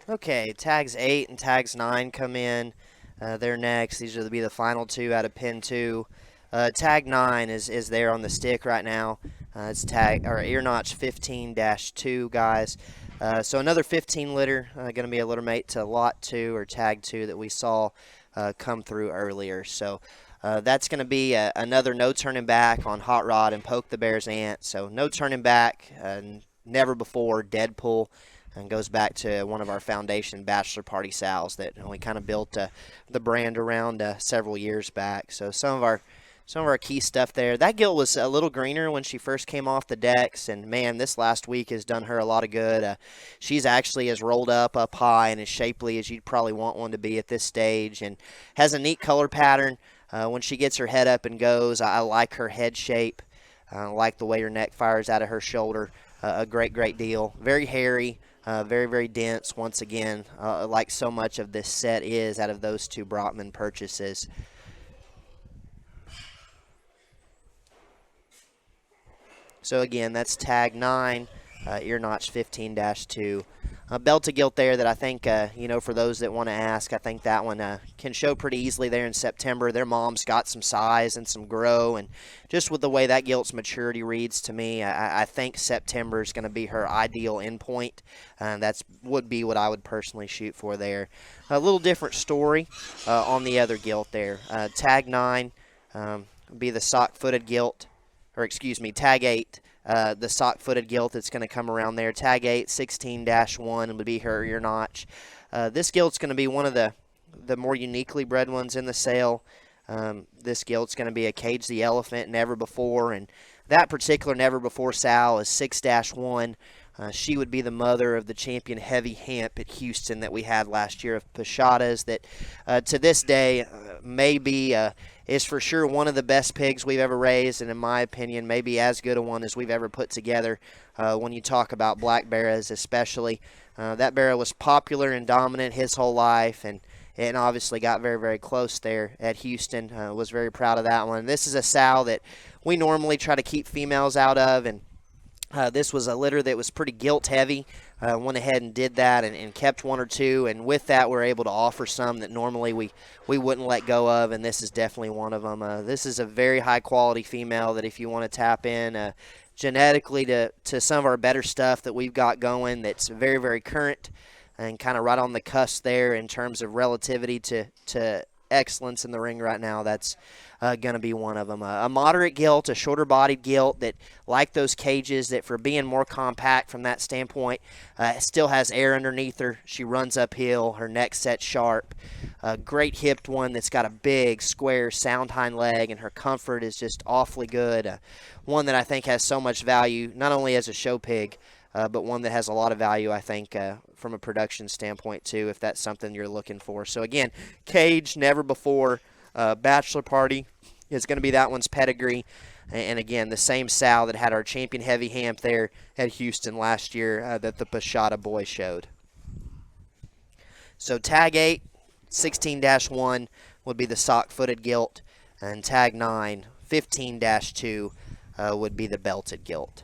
Okay, tags 8 and tags 9 come in. They're next. These will be the final two out of pin 2. Tag 9 is there on the stick right now. It's tag or ear notch 15-2, guys. So another 15 litter, going to be a litter mate to lot 2 or tag 2 that we saw come through earlier. So that's going to be another no turning back on Hot Rod and Poke the Bear's Aunt. So no turning back, never before, Deadpool. And goes back to one of our foundation bachelor party sows that we kind of built the brand around several years back. So some of our key stuff there. That gilt was a little greener when she first came off the decks, and man, this last week has done her a lot of good. She's actually as rolled up high and as shapely as you'd probably want one to be at this stage, and has a neat color pattern. When she gets her head up and goes, I like her head shape. I like the way her neck fires out of her shoulder. A great deal. Very hairy. Very dense, once again, like so much of this set is out of those two Brockman purchases. So again, that's tag 9, ear notch 15-2. Belted gilt there that I think, for those that want to ask, I think that one can show pretty easily there in September. Their mom's got some size and some grow, and just with the way that gilt's maturity reads to me, I think September is going to be her ideal endpoint. That would be what I would personally shoot for there. A little different story on the other gilt there. Tag 9 would be the sock-footed gilt, or excuse me, tag 8. The sock-footed gilt that's going to come around there. Tag 8, 16-1 would be her ear notch. This gilt's going to be one of the more uniquely bred ones in the sale. This gilt's going to be a Cage the Elephant, never before, and that particular never before sow is 6-1. She would be the mother of the champion Heavy Hemp at Houston that we had last year of Pashadas that to this day may be is for sure one of the best pigs we've ever raised, and in my opinion, maybe as good a one as we've ever put together when you talk about black Barras especially. That Barra was popular and dominant his whole life, and obviously got very close there at Houston. Was very proud of that one. This is a sow that we normally try to keep females out of, and this was a litter that was pretty gilt heavy. Went ahead and did that and kept one or two, and with that we're able to offer some that normally we wouldn't let go of, and this is definitely one of them. This is a very high quality female that if you want to tap in genetically to some of our better stuff that we've got going, that's very current and kind of right on the cusp there in terms of relativity to excellence in the ring right now, that's going to be one of them. A moderate gilt, a shorter bodied gilt that, like those cages, that for being more compact from that standpoint, still has air underneath her. She runs uphill, her neck set sharp. A great hipped one that's got a big, square, sound hind leg, and her comfort is just awfully good. One that I think has so much value, not only as a show pig, but one that has a lot of value, I think, from a production standpoint, too, if that's something you're looking for. So, again, Cage, never before, Bachelor Party is going to be that one's pedigree. And, again, the same sow that had our champion Heavy Hemp there at Houston last year that the Pashada boy showed. So, tag 8, 16-1 would be the sock-footed gilt, and tag 9, 15-2 would be the belted gilt.